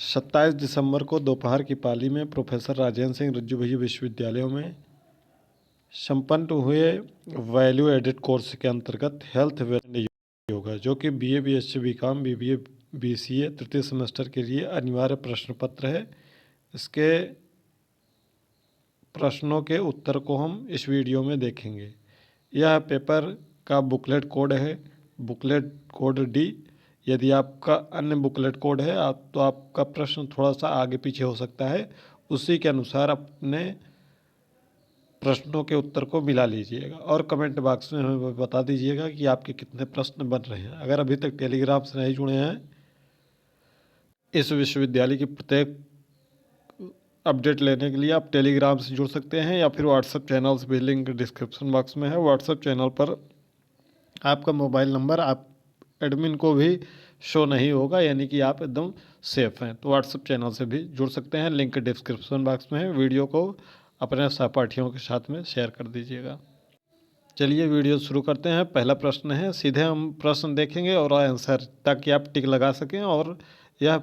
27 दिसंबर को दोपहर की पाली में प्रोफेसर राजेंद्र सिंह रज्जू भैया विश्वविद्यालयों में संपन्न हुए वैल्यू एडेड कोर्स के अंतर्गत हेल्थ वेलनेस योगा, जो कि BA BSc BCom BBA BCA तृतीय सेमेस्टर के लिए अनिवार्य प्रश्न पत्र है। इसके प्रश्नों के उत्तर को हम इस वीडियो में देखेंगे। यह पेपर का बुकलेट कोड है, बुकलेट कोड D। यदि आपका अन्य बुकलेट कोड है तो आपका प्रश्न थोड़ा सा आगे पीछे हो सकता है, उसी के अनुसार अपने प्रश्नों के उत्तर को मिला लीजिएगा और कमेंट बॉक्स में हमें बता दीजिएगा कि आपके कितने प्रश्न बन रहे हैं। अगर अभी तक टेलीग्राम से नहीं जुड़े हैं, इस विश्वविद्यालय की प्रत्येक अपडेट लेने के लिए आप टेलीग्राम से जुड़ सकते हैं या फिर व्हाट्सएप चैनल से भी लिंक डिस्क्रिप्शन बॉक्स में है। व्हाट्सएप चैनल पर आपका मोबाइल नंबर आप एडमिन को भी शो नहीं होगा, यानी कि आप एकदम सेफ हैं। तो व्हाट्सएप चैनल से भी जुड़ सकते हैं, लिंक डिस्क्रिप्शन बॉक्स में है। वीडियो को अपने सहपाठियों के साथ में शेयर कर दीजिएगा। चलिए वीडियो शुरू करते हैं। पहला प्रश्न है, सीधे हम प्रश्न देखेंगे और आंसर, ताकि आप टिक लगा सकें। और यह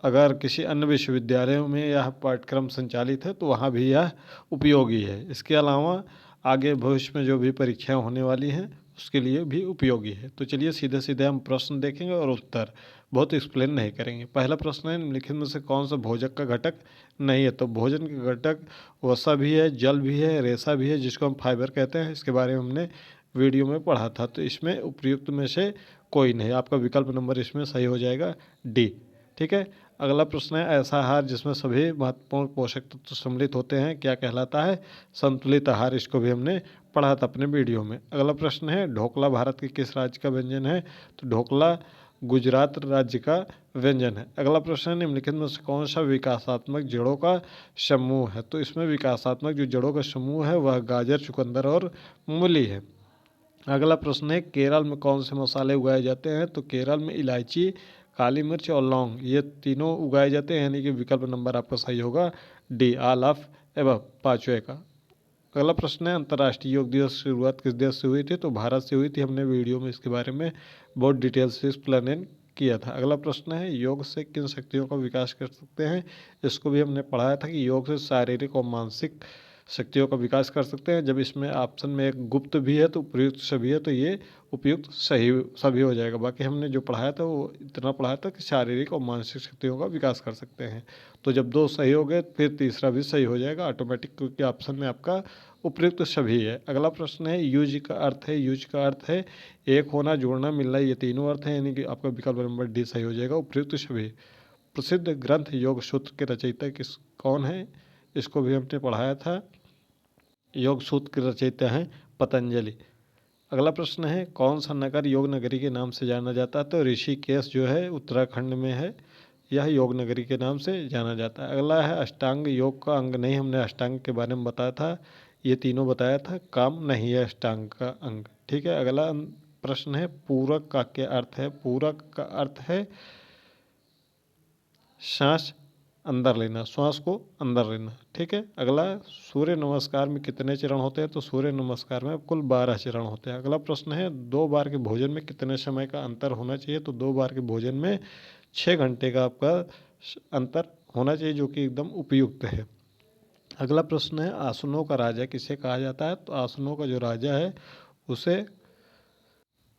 अगर किसी अन्य विश्वविद्यालयों में यह पाठ्यक्रम संचालित है तो वहाँ भी यह उपयोगी है। इसके अलावा आगे भविष्य में जो भी परीक्षाएं होने वाली हैं उसके लिए भी उपयोगी है। तो चलिए सीधे सीधे हम प्रश्न देखेंगे और उत्तर बहुत एक्सप्लेन नहीं करेंगे। पहला प्रश्न है, निम्नलिखित में से कौन सा भोजन का घटक नहीं है? तो भोजन का घटक वसा भी है, जल भी है, रेशा भी है, जिसको हम फाइबर कहते हैं। इसके बारे में हमने वीडियो में पढ़ा था। तो इसमें उपयुक्त में से कोई नहीं, आपका विकल्प नंबर इसमें सही हो जाएगा D। ठीक है। अगला प्रश्न है, ऐसा आहार जिसमें सभी महत्वपूर्ण पोषक तत्व सम्मिलित होते हैं क्या कहलाता है? संतुलित आहार। इसको भी हमने पढ़ा था अपने वीडियो में। अगला प्रश्न है, ढोकला भारत के किस राज्य का व्यंजन है? तो ढोकला गुजरात राज्य का व्यंजन है। अगला प्रश्न है, निम्नलिखित में से कौन सा विकासात्मक जड़ों का समूह है? तो इसमें विकासात्मक जो जड़ों का समूह है वह गाजर, चुकंदर और मूली है। अगला प्रश्न है, केरल में कौन से मसाले उगाए जाते हैं? तो केरल में इलायची, काली मिर्च और लौंग, ये तीनों उगाए जाते हैं, यानी कि विकल्प नंबर आपका सही होगा D, ऑल ऑफ एबव, पाँचवें का। अगला प्रश्न है, अंतर्राष्ट्रीय योग दिवस की शुरुआत किस देश से हुई थी? तो भारत से हुई थी। हमने वीडियो में इसके बारे में बहुत डिटेल से एक्सप्लेन किया था। अगला प्रश्न है, योग से किन शक्तियों का विकास कर सकते हैं? इसको भी हमने पढ़ाया था कि योग से शारीरिक और मानसिक शक्तियों का विकास कर सकते हैं। जब इसमें ऑप्शन में एक गुप्त भी है तो उपयुक्त सभी है, तो ये उपयुक्त सही सभी हो जाएगा। बाकी हमने जो पढ़ाया था वो इतना पढ़ाया था कि शारीरिक और मानसिक शक्तियों का विकास कर सकते हैं। तो जब दो सही हो गए फिर तीसरा भी सही हो जाएगा ऑटोमेटिक, क्योंकि ऑप्शन में आपका उपयुक्त सभी है। अगला प्रश्न है, यूज का अर्थ है, यूज का अर्थ है एक होना, जुड़ना, मिलना, ये तीनों अर्थ है, यानी कि आपका विकल्प नंबर D सही हो जाएगा, उपयुक्त सभी। प्रसिद्ध ग्रंथ योग सूत्र के रचयिता कौन है? इसको भी हमने पढ़ाया था। योग सूत्र के रचयिता हैं पतंजलि। अगला प्रश्न है, कौन सा नगर योग नगरी के नाम से जाना जाता है? तो ऋषिकेश जो है उत्तराखंड में है, यह योग नगरी के नाम से जाना जाता है। अगला है, अष्टांग योग का अंग नहीं, हमने अष्टांग के बारे में बताया था, ये तीनों बताया था, काम नहीं है अष्टांग का अंग। ठीक है। अगला प्रश्न है, पूरक का क्या अर्थ है? पूरक का अर्थ है सांस अंदर लेना, श्वास को अंदर लेना। ठीक है। अगला, सूर्य नमस्कार में कितने चरण होते हैं? तो सूर्य नमस्कार में कुल 12 चरण होते हैं। अगला प्रश्न है, 2 बार के भोजन में कितने समय का अंतर होना चाहिए? तो 2 बार के भोजन में 6 घंटे का आपका अंतर होना चाहिए, जो कि एकदम उपयुक्त है। अगला प्रश्न है, आसनों का राजा किसे कहा जाता है? तो आसनों का जो राजा है उसे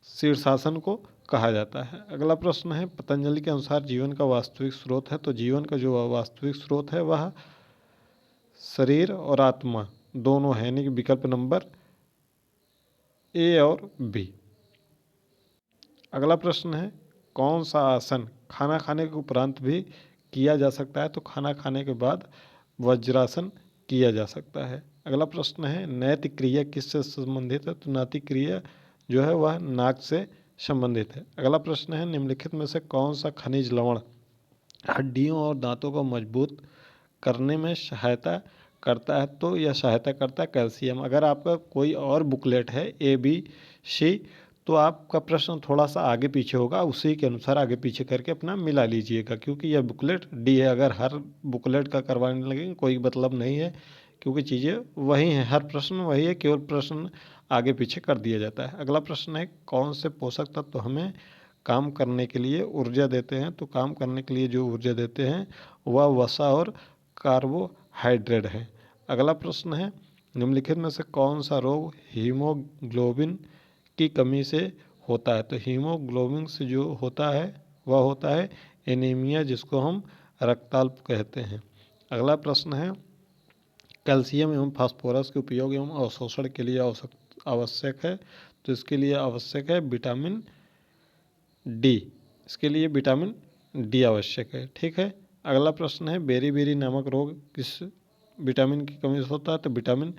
शीर्षासन को कहा जाता है। अगला प्रश्न है, पतंजलि के अनुसार जीवन का वास्तविक स्रोत है? तो जीवन का जो वास्तविक स्रोत है वह शरीर और आत्मा दोनों है, यानी कि विकल्प नंबर A और B। अगला प्रश्न है, कौन सा आसन खाना खाने के उपरांत भी किया जा सकता है? तो खाना खाने के बाद वज्रासन किया जा सकता है। अगला प्रश्न है, नैतिक क्रिया किससे संबंधित है? तो नैतिक क्रिया जो है वह नाक से संबंधित है। अगला प्रश्न है, निम्नलिखित में से कौन सा खनिज लवण हड्डियों और दांतों को मजबूत करने में सहायता करता है? तो यह सहायता करता है कैल्शियम। अगर आपका कोई और बुकलेट है ABC, तो आपका प्रश्न थोड़ा सा आगे पीछे होगा, उसी के अनुसार आगे पीछे करके अपना मिला लीजिएगा, क्योंकि यह बुकलेट D है। अगर हर बुकलेट का करवाने लगेंगे कोई मतलब नहीं है, क्योंकि चीज़ें वही हैं, हर प्रश्न वही है, केवल प्रश्न आगे पीछे कर दिया जाता है। अगला प्रश्न है, कौन से पोषक तत्व हमें काम करने के लिए ऊर्जा देते हैं, तो काम करने के लिए जो ऊर्जा देते हैं वह वसा और कार्बोहाइड्रेट है। अगला प्रश्न है, निम्नलिखित में से कौन सा रोग हीमोग्लोबिन की कमी से होता है? तो हीमोग्लोबिन से जो होता है वह होता है एनीमिया, जिसको हम रक्ताल्प कहते हैं। अगला प्रश्न है, कैल्शियम एवं फास्फोरस के उपयोग एवं अवशोषण के लिए आवश्यक है, तो इसके लिए आवश्यक है विटामिन डी। इसके लिए विटामिन डी आवश्यक है। ठीक है। अगला प्रश्न है, बेरी नामक रोग किस विटामिन की कमी से होता है? तो विटामिन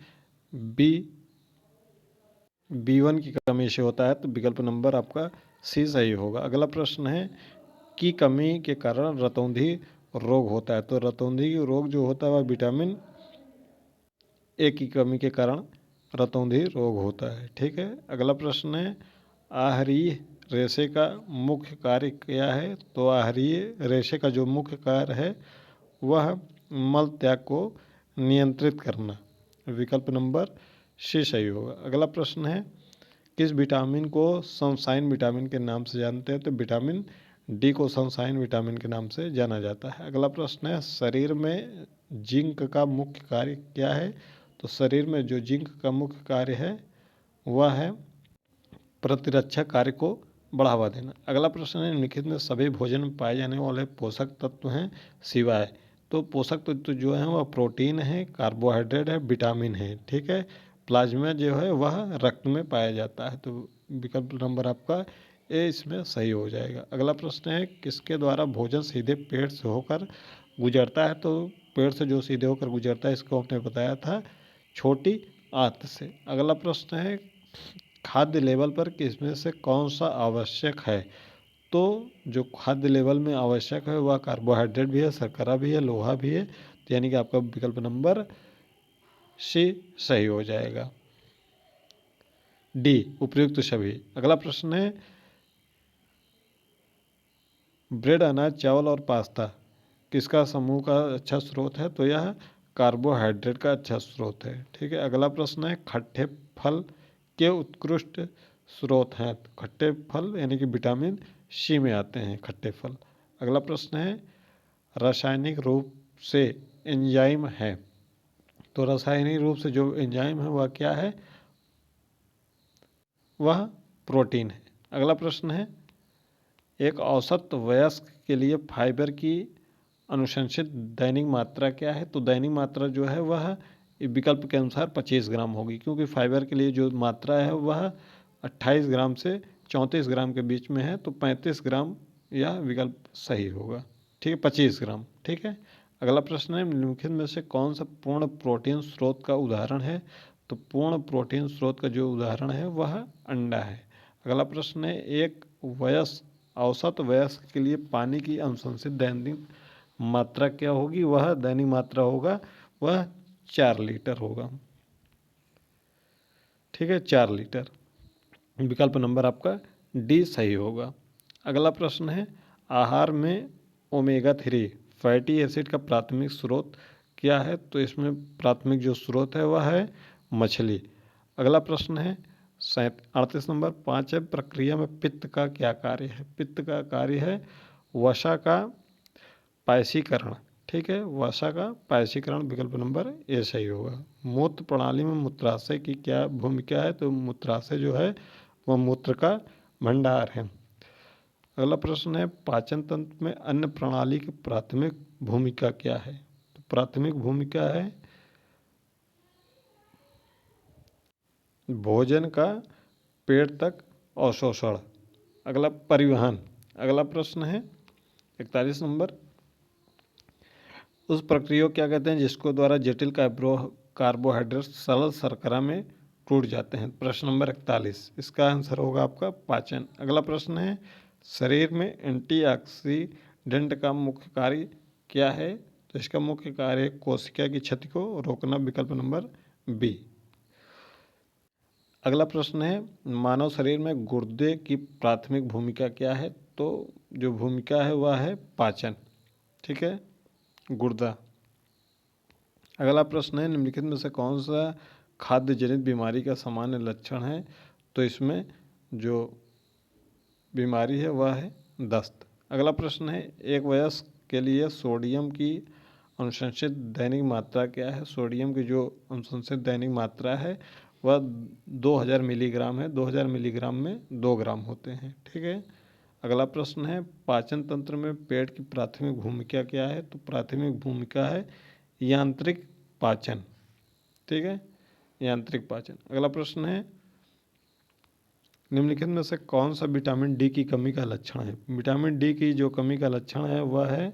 B1 की कमी से होता है, तो विकल्प नंबर आपका सी सही होगा। अगला प्रश्न है, की कमी के कारण रतौंधी रोग होता है? तो रतौंधी रोग जो होता है वह विटामिन ए की कमी के कारण रतौंधी रोग होता है। ठीक है। अगला प्रश्न है, आहरीय रेशे का मुख्य कार्य क्या है? तो आहरीय रेशे का जो मुख्य कार्य है वह मल त्याग को नियंत्रित करना। विकल्प नंबर सी सही होगा। अगला प्रश्न है, किस विटामिन को सनशाइन विटामिन के नाम से जानते हैं? तो विटामिन डी को सनशाइन विटामिन के नाम से जाना जाता है। अगला प्रश्न है, शरीर में जिंक का मुख्य कार्य क्या है? तो शरीर में जो जिंक का मुख्य कार्य है वह है प्रतिरक्षा कार्य को बढ़ावा देना। अगला प्रश्न है, निम्नलिखित में सभी भोजन में पाए जाने वाले पोषक तत्व हैं सिवाय? तो पोषक तत्व जो है वह प्रोटीन है, कार्बोहाइड्रेट है, विटामिन है। ठीक है। प्लाज्मा जो है वह रक्त में पाया जाता है, तो विकल्प नंबर आपका ए इसमें सही हो जाएगा। अगला प्रश्न है, किसके द्वारा भोजन सीधे पेट से होकर गुजरता है? तो पेट से जो सीधे होकर गुजरता है इसको हमने बताया था छोटी आंत से। अगला प्रश्न है, खाद्य लेवल पर किसमें से कौन सा आवश्यक है? तो जो खाद्य लेवल में आवश्यक है वह कार्बोहाइड्रेट भी है, शर्करा भी है, लोहा भी है, तो यानी कि आपका विकल्प नंबर सी सही हो जाएगा। डी उपयुक्त सभी। अगला प्रश्न है, ब्रेड, अनाज, चावल और पास्ता किसका समूह का अच्छा स्रोत है? तो यह कार्बोहाइड्रेट का अच्छा स्रोत है। ठीक है। अगला प्रश्न है, खट्टे फल के उत्कृष्ट स्रोत हैं? खट्टे फल यानी कि विटामिन सी में आते हैं खट्टे फल। अगला प्रश्न है, रासायनिक रूप से एंजाइम है? तो रासायनिक रूप से जो एंजाइम है वह क्या है? वह प्रोटीन है। अगला प्रश्न है, एक औसत वयस्क के लिए फाइबर की अनुशंसित दैनिक मात्रा क्या है? तो दैनिक मात्रा जो है वह विकल्प के अनुसार 25 ग्राम होगी, क्योंकि फाइबर के लिए जो मात्रा है वह 28 ग्राम से 34 ग्राम के बीच में है, तो 35 ग्राम यह विकल्प सही होगा। ठीक है, 25 ग्राम। ठीक है। अगला प्रश्न है, निम्नलिखित में से कौन सा पूर्ण प्रोटीन स्रोत का उदाहरण है? तो पूर्ण प्रोटीन स्रोत का जो उदाहरण है वह अंडा है। अगला प्रश्न है, एक औसत वयस्क के लिए पानी की अनुशंसित दैनिक मात्रा क्या होगी? वह दैनिक मात्रा होगा वह 4 लीटर होगा। ठीक है, 4 लीटर। विकल्प नंबर आपका डी सही होगा। अगला प्रश्न है, आहार में ओमेगा 3 फैटी एसिड का प्राथमिक स्रोत क्या है? तो इसमें प्राथमिक जो स्रोत है वह है मछली। अगला प्रश्न है 38 नंबर, पाचन प्रक्रिया में पित्त का क्या कार्य है? पित्त का कार्य है वसा का पायसीकरण। ठीक है, वसा का पायसीकरण। विकल्प नंबर ए सही होगा। मूत्र प्रणाली में मूत्राशय की क्या भूमिका है? तो मूत्राशय जो है वह मूत्र का भंडार है। अगला प्रश्न है, पाचन तंत्र में अन्न प्रणाली की प्राथमिक भूमिका क्या है? तो प्राथमिक भूमिका है भोजन का पेट तक अवशोषण। अगला परिवहन। अगला प्रश्न है 41 नंबर, उस प्रक्रिया को क्या कहते हैं जिसको द्वारा जटिल कार्बोहाइड्रेट सरल शर्करा में टूट जाते हैं? प्रश्न नंबर 41, इसका आंसर होगा आपका पाचन। अगला प्रश्न है, शरीर में एंटीऑक्सीडेंट का मुख्य कार्य क्या है? तो इसका मुख्य कार्य है कोशिका की क्षति को रोकना। विकल्प नंबर बी। अगला प्रश्न है, मानव शरीर में गुर्दे की प्राथमिक भूमिका क्या है? तो जो भूमिका है वह है पाचन। ठीक है, गुर्दा। अगला प्रश्न है, निम्नलिखित में से कौन सा खाद्य जनित बीमारी का सामान्य लक्षण है? तो इसमें जो बीमारी है वह है दस्त। अगला प्रश्न है, एक वयस्क के लिए सोडियम की अनुशंसित दैनिक मात्रा क्या है? सोडियम की जो अनुशंसित दैनिक मात्रा है वह 2000 मिलीग्राम है। 2000 मिलीग्राम में 2 ग्राम होते हैं। ठीक है। अगला प्रश्न है, पाचन तंत्र में पेट की प्राथमिक भूमिका क्या है? तो प्राथमिक भूमिका है यांत्रिक पाचन। ठीक है, यांत्रिक पाचन। अगला प्रश्न है, निम्नलिखित में से कौन सा विटामिन डी की कमी का लक्षण है? विटामिन डी की जो कमी का लक्षण है वह है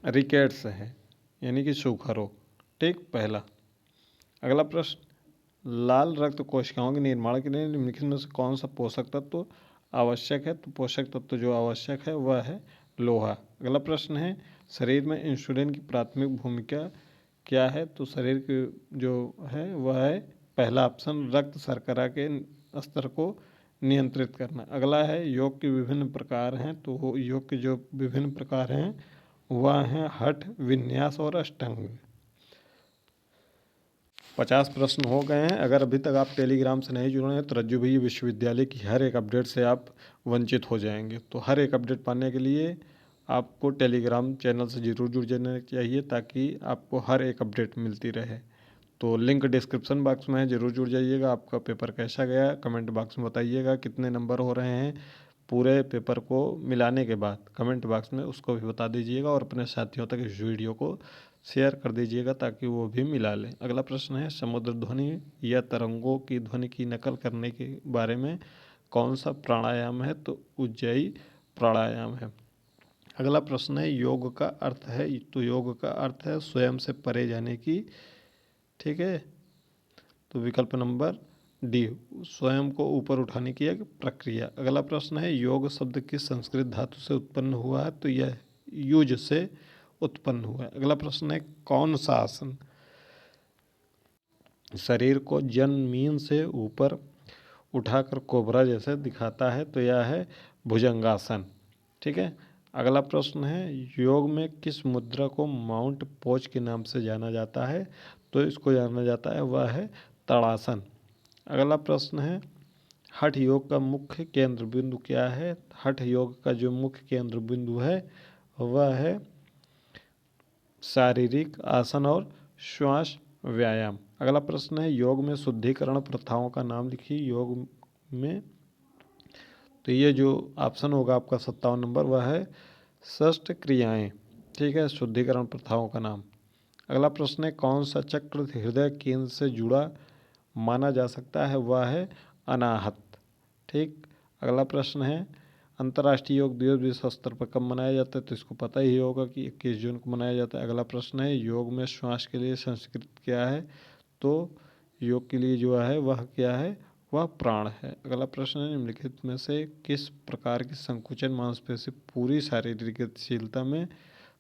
रिकेट्स है, यानी कि सूखा रोग। ठीक, पहला। अगला प्रश्न, लाल रक्त कोशिकाओं के निर्माण के लिए निम्नलिखित में से कौन सा पोषक तत्व आवश्यक है? तो पोषक तत्व जो आवश्यक है वह है लोहा। अगला प्रश्न है, शरीर में इंसुलिन की प्राथमिक भूमिका क्या है? तो शरीर की जो है वह है पहला ऑप्शन, रक्त शर्करा के स्तर को नियंत्रित करना। अगला है, योग के विभिन्न प्रकार हैं। तो योग के जो विभिन्न प्रकार हैं वह हैं हठ, विन्यास और अष्टांग। 50 प्रश्न हो गए हैं। अगर अभी तक आप टेलीग्राम से नहीं जुड़े हैं तो रज्जू भैया विश्वविद्यालय की हर एक अपडेट से आप वंचित हो जाएंगे। तो हर एक अपडेट पाने के लिए आपको टेलीग्राम चैनल से ज़रूर जुड़ जाना चाहिए ताकि आपको हर एक अपडेट मिलती रहे। तो लिंक डिस्क्रिप्शन बॉक्स में है, ज़रूर जुड़ जाइएगा। आपका पेपर कैसा गया कमेंट बॉक्स में बताइएगा, कितने नंबर हो रहे हैं पूरे पेपर को मिलाने के बाद कमेंट बॉक्स में उसको भी बता दीजिएगा और अपने साथियों तक इस वीडियो को शेयर कर दीजिएगा ताकि वो भी मिला लें। अगला प्रश्न है, समुद्र ध्वनि या तरंगों की ध्वनि की नकल करने के बारे में कौन सा प्राणायाम है? तो उज्जयी प्राणायाम है। अगला प्रश्न है, योग का अर्थ है? तो योग का अर्थ है स्वयं से परे जाने की। ठीक है, तो विकल्प नंबर डी, स्वयं को ऊपर उठाने की एक प्रक्रिया। अगला प्रश्न है, योग शब्द किस संस्कृत धातु से उत्पन्न हुआ है? तो यह युज से उत्पन्न हुआ है। अगला प्रश्न है, कौन सा आसन शरीर को जमीन से ऊपर उठाकर कोबरा जैसे दिखाता है? तो यह है भुजंगासन। ठीक है। अगला प्रश्न है, योग में किस मुद्रा को माउंट पोज के नाम से जाना जाता है? तो इसको जाना जाता है वह है ताड़ासन। अगला प्रश्न है, हठ योग का मुख्य केंद्र बिंदु क्या है? हठ योग का जो मुख्य केंद्र बिंदु है वह है शारीरिक आसन और श्वास व्यायाम। अगला प्रश्न है, योग में शुद्धिकरण प्रथाओं का नाम लिखिए। योग में, तो ये जो ऑप्शन होगा आपका 57 नंबर वह है षष्ठ क्रियाएं। ठीक है, शुद्धिकरण प्रथाओं का नाम। अगला प्रश्न है, कौन सा चक्र हृदय केंद्र से जुड़ा माना जा सकता है? वह है अनाहत। ठीक। अगला प्रश्न है, अंतर्राष्ट्रीय योग दिवस विश्व स्तर पर कब मनाया जाता है? तो इसको पता ही होगा कि 21 जून को मनाया जाता है। अगला प्रश्न है, योग में श्वास के लिए संस्कृत क्या है? तो योग के लिए जो है वह क्या है? वह प्राण है। अगला प्रश्न है, निम्नलिखित में से किस प्रकार की संकुचन मांसपेशी पूरी शारीरिक गतिशीलता में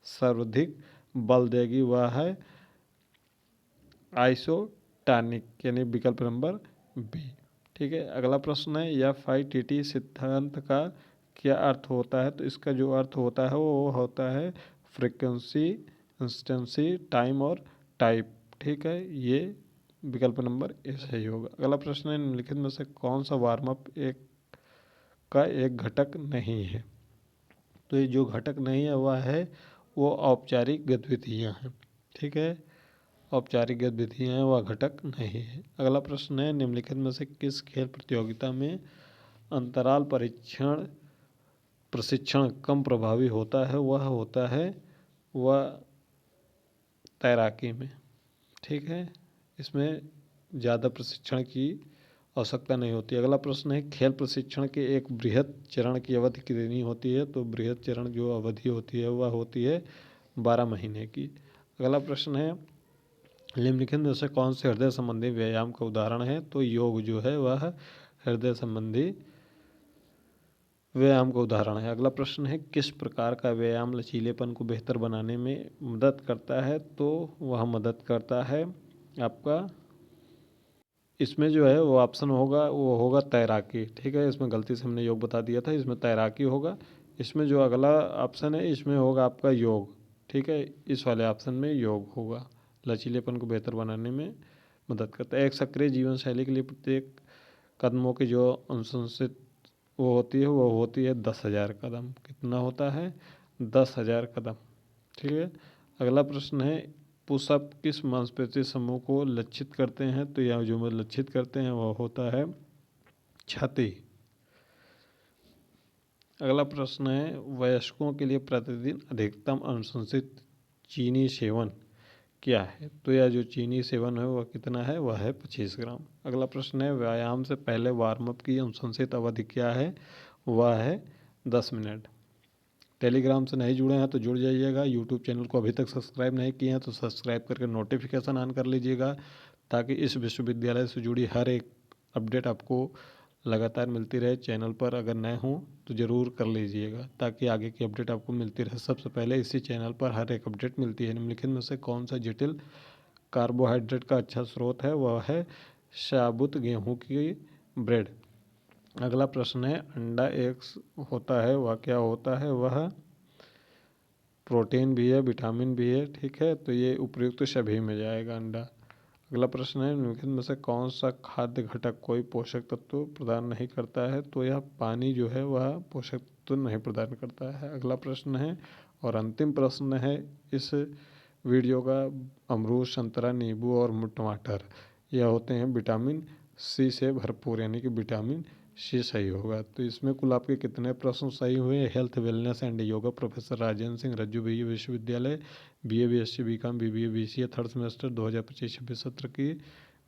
सर्वाधिक बल देगी? वह है आइसोटॉनिक, यानी विकल्प नंबर बी। ठीक है। अगला प्रश्न है, FITT सिद्धांत का क्या अर्थ होता है? तो इसका जो अर्थ होता है वो होता है फ्रीक्वेंसी, इंस्टेंसी, टाइम और टाइप। ठीक है, ये विकल्प नंबर ए सही होगा। अगला प्रश्न है, निम्नलिखित में से कौन सा वार्म अप एक घटक नहीं है? तो ये जो घटक नहीं है वह है वो औपचारिक गतिविधियाँ हैं। ठीक है, औपचारिक गतिविधियाँ हैं वह घटक नहीं है। अगला प्रश्न है, निम्नलिखित में से किस खेल प्रतियोगिता में अंतराल प्रशिक्षण कम प्रभावी होता है? वह होता है वह तैराकी में। ठीक है, इसमें ज़्यादा प्रशिक्षण की आवश्यकता नहीं होती। अगला प्रश्न है, खेल प्रशिक्षण के एक बृहद चरण की अवधि कितनी होती है? तो बृहद चरण जो अवधि होती है वह होती है 12 महीने की। अगला प्रश्न है, निम्नलिखित में से कौन से हृदय संबंधी व्यायाम का उदाहरण है? तो योग जो है वह हृदय संबंधी व्यायाम का उदाहरण है। अगला प्रश्न है, किस प्रकार का व्यायाम लचीलेपन को बेहतर बनाने में मदद करता है? तो वह मदद करता है आपका, इसमें जो है वो ऑप्शन होगा वो होगा तैराकी। ठीक है, इसमें गलती से हमने योग बता दिया था, इसमें तैराकी होगा। इसमें जो अगला ऑप्शन है इसमें होगा आपका योग। ठीक है, इस वाले ऑप्शन में योग होगा, लचीलेपन को बेहतर बनाने में मदद करता है। एक सक्रिय जीवन शैली के लिए प्रत्येक कदमों की जो अनुशंसित वो होती है 10,000 कदम। कितना होता है? 10,000 कदम। ठीक है। अगला प्रश्न है, पुशअप किस मांसपेशी समूह को लक्षित करते हैं? तो यह जो लक्षित करते हैं वह होता है छाती। अगला प्रश्न है, वयस्कों के लिए प्रतिदिन अधिकतम अनुशंसित चीनी सेवन क्या है? तो यह जो चीनी सेवन है वह कितना है? वह है 25 ग्राम। अगला प्रश्न है, व्यायाम से पहले वार्म अप की अनुशंसित अवधि क्या है? वह है 10 मिनट। टेलीग्राम से नहीं जुड़े हैं तो जुड़ जाइएगा। यूट्यूब चैनल को अभी तक सब्सक्राइब नहीं किए हैं तो सब्सक्राइब करके नोटिफिकेशन ऑन कर लीजिएगा, ताकि इस विश्वविद्यालय से जुड़ी हर एक अपडेट आपको लगातार मिलती रहे। चैनल पर अगर नए हों तो ज़रूर कर लीजिएगा, ताकि आगे की अपडेट आपको मिलती रहे। सबसे पहले इसी चैनल पर हर एक अपडेट मिलती है। निम्नलिखित में से कौन सा जटिल कार्बोहाइड्रेट का अच्छा स्रोत है? वह है साबुत गेहूँ की ब्रेड। अगला प्रश्न है, अंडा एक होता है, वह क्या होता है? वह प्रोटीन भी है, विटामिन भी है। ठीक है, तो ये उपयुक्त सभी में जाएगा अंडा। अगला प्रश्न है, निम्नलिखित में से कौन सा खाद्य घटक कोई पोषक तत्व प्रदान नहीं करता है? तो यह पानी जो है वह पोषक तत्व नहीं प्रदान करता है। अगला प्रश्न है और अंतिम प्रश्न है इस वीडियो का, अमरूद, संतरा, नींबू और टमाटर यह होते हैं विटामिन सी से भरपूर, यानी कि विटामिन सी सही होगा। तो इसमें कुल आपके कितने प्रश्न सही हुए? Health, wellness and yoga, professor Rajendra Singh Rajju BA विश्वविद्यालय, BA, BSc, BCom, BBA, BCA third semester 2025-26 सत्र की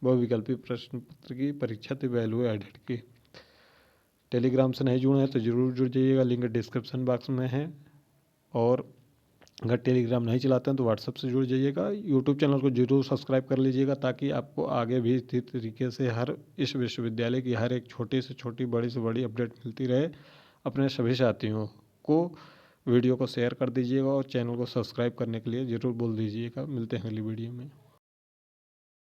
बहुविकल्पी प्रश्न पत्र की परीक्षा थी, वैल्यू एडेड की। टेलीग्राम से नहीं जुड़े हैं तो जरूर जुड़ जाइएगा, लिंक डिस्क्रिप्शन बॉक्स में है। और अगर टेलीग्राम नहीं चलाते हैं तो व्हाट्सएप से जुड़ जाइएगा। यूट्यूब चैनल को जरूर सब्सक्राइब कर लीजिएगा, ताकि आपको आगे भी इसी तरीके से हर इस विश्वविद्यालय की हर एक छोटी से छोटी, बड़ी से बड़ी अपडेट मिलती रहे। अपने सभी साथियों को वीडियो को शेयर कर दीजिएगा और चैनल को सब्सक्राइब करने के लिए ज़रूर बोल दीजिएगा। मिलते हैं अगली वीडियो में।